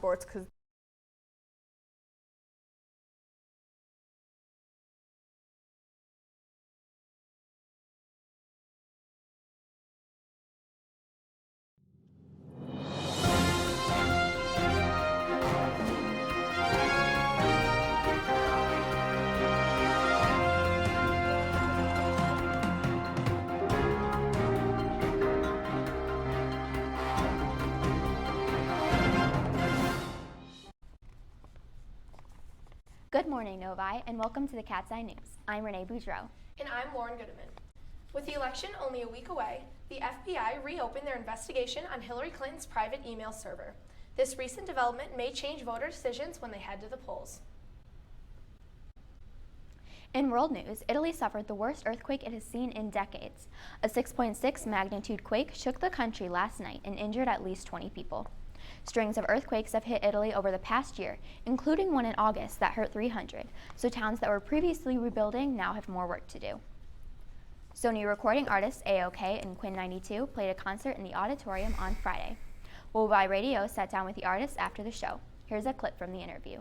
sports because Good morning, Novi, and welcome to the Cat's Eye News. I'm Renee Boudreau. And I'm Lauren Goodman. With the election only a week away, the FBI reopened their investigation on Hillary Clinton's private email server. This recent development may change voter decisions when they head to the polls. In world news, Italy suffered the worst earthquake it has seen in decades. A 6.6 magnitude quake shook the country last night and injured at least 20 people. Strings of earthquakes have hit Italy over the past year, including one in August that hurt 300, so towns that were previously rebuilding now have more work to do. Sony recording artists A-OK and Quinn 92 played a concert in the auditorium on Friday. Novi Radio sat down with the artists after the show. Here's a clip from the interview.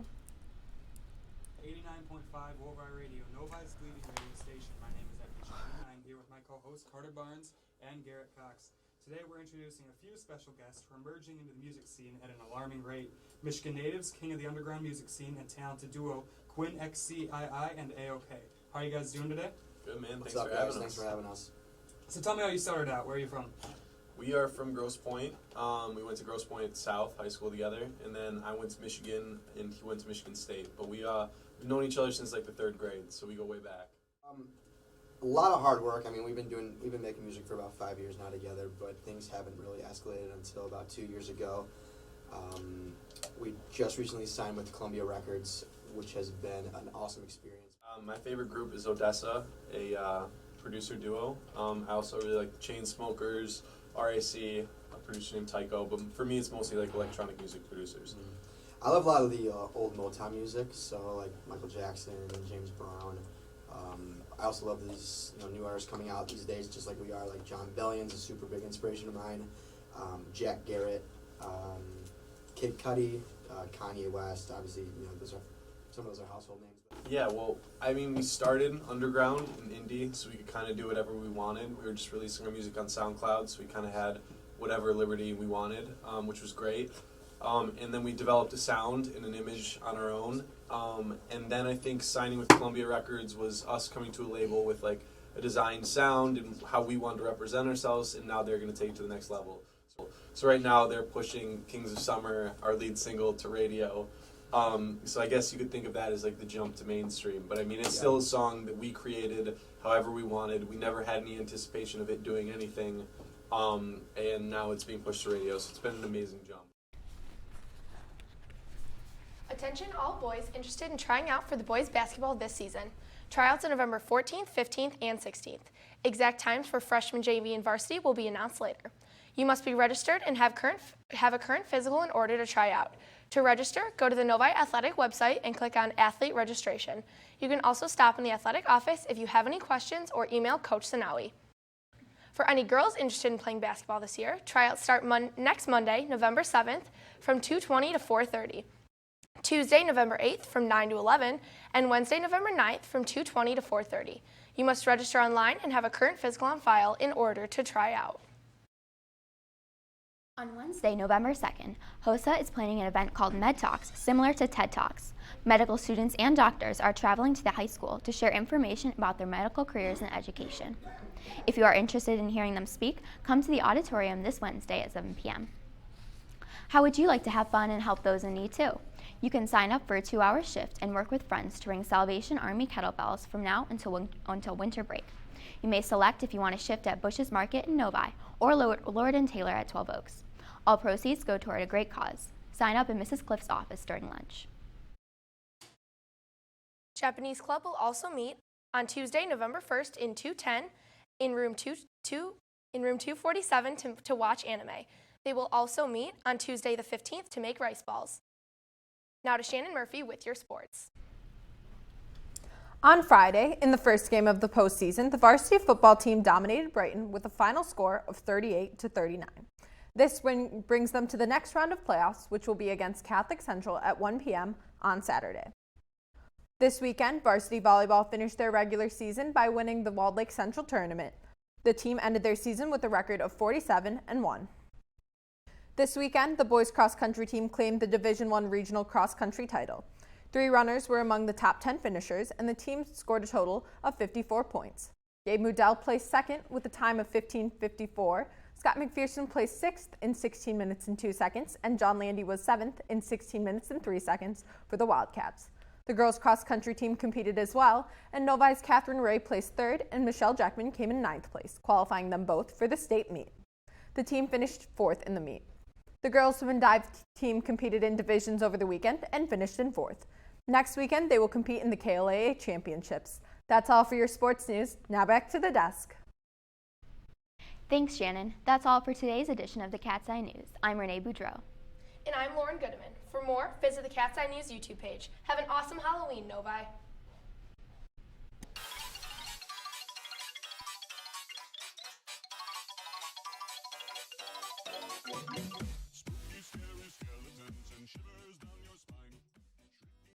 89.5 Novi Radio, Novi's leading radio station. My name is Evan Shannon, and I'm here with my co-hosts Carter Barnes and Garrett Cox. Today we're introducing a few special guests who are emerging into the music scene at an alarming rate. Michigan natives, king of the underground music scene, and talented duo Quinn XCII and A-OK. How are you guys doing today? Good, man. What's up, guys? Thanks for having us. So tell me how you started out. Where are you from? We are from Grosse Pointe. We went to Grosse Pointe South High School together, and then I went to Michigan, and he went to Michigan State. But we've known each other since like the 3rd grade, so we go way back. A lot of hard work. I mean, we've been making music for about 5 years now together, but things haven't really escalated until about 2 years ago. We just recently signed with Columbia Records, which has been an awesome experience. My favorite group is Odessa, a producer duo. I also really like the Chainsmokers, RAC, a producer named Tycho, but for me it's mostly like electronic music producers. I love a lot of the old Motown music, so like Michael Jackson and James Brown. I also love these new artists coming out these days, just like we are. Like John Bellion's a super big inspiration of mine. Jack Garrett, Kid Cudi, Kanye West. Obviously, some of those are household names. Yeah, well, I mean, we started underground and indie, so we could kind of do whatever we wanted. We were just releasing our music on SoundCloud, so we kind of had whatever liberty we wanted, which was great. And then we developed a sound and an image on our own. And then I think signing with Columbia Records was us coming to a label with like a designed sound and how we wanted to represent ourselves, and now they're going to take it to the next level. So right now they're pushing Kings of Summer, our lead single, to radio. So I guess you could think of that as like the jump to mainstream. But I mean, it's still a song that we created however we wanted. We never had any anticipation of it doing anything. And now it's being pushed to radio, so it's been an amazing jump. Attention all boys interested in trying out for the boys basketball this season. Tryouts are November 14th, 15th, and 16th. Exact times for freshman JV and varsity will be announced later. You must be registered and have a current physical in order to try out. To register, go to the Novi Athletic website and click on Athlete Registration. You can also stop in the athletic office if you have any questions or email Coach Sanawi. For any girls interested in playing basketball this year, tryouts start next Monday, November 7th from 2:20 to 4:30. Tuesday, November 8th from 9 to 11, and Wednesday, November 9th from 2:20 to 4:30. You must register online and have a current physical on file in order to try out. On Wednesday, November 2nd, HOSA is planning an event called Med Talks, similar to TED Talks. Medical students and doctors are traveling to the high school to share information about their medical careers and education. If you are interested in hearing them speak, come to the auditorium this Wednesday at 7 p.m. How would you like to have fun and help those in need too? You can sign up for a 2-hour shift and work with friends to ring Salvation Army kettlebells from now until winter break. You may select if you want to shift at Bush's Market in Novi or Lord & Taylor at 12 Oaks. All proceeds go toward a great cause. Sign up in Mrs. Cliff's office during lunch. Japanese Club will also meet on Tuesday, November 1st in 210 in room 247 to watch anime. They will also meet on Tuesday the 15th to make rice balls. Now to Shannon Murphy with your sports. on Friday, in the first game of the postseason, the varsity football team dominated Brighton with a final score of 38-39. This win brings them to the next round of playoffs, which will be against Catholic Central at 1 p.m. on Saturday. This weekend, varsity volleyball finished their regular season by winning the Walled Lake Central tournament. The team ended their season with a record of 47-1. This weekend, the boys cross-country team claimed the Division I regional cross-country title. 3 runners were among the top 10 finishers, and the team scored a total of 54 points. Gabe Mudell placed second with a time of 15:54. Scott McPherson placed 6th in 16 minutes and 2 seconds, and John Landy was 7th in 16 minutes and 3 seconds for the Wildcats. The girls' cross-country team competed as well, and Novi's Catherine Ray placed 3rd, and Michelle Jackman came in 9th place, qualifying them both for the state meet. The team finished 4th in the meet. The girls' swim and dive team competed in divisions over the weekend and finished in 4th. Next weekend, they will compete in the KLAA Championships. That's all for your sports news. Now back to the desk. Thanks, Shannon. That's all for today's edition of the Cat's Eye News. I'm Renee Boudreau. And I'm Lauren Goodeman. For more, visit the Cat's Eye News YouTube page. Have an awesome Halloween, Novi.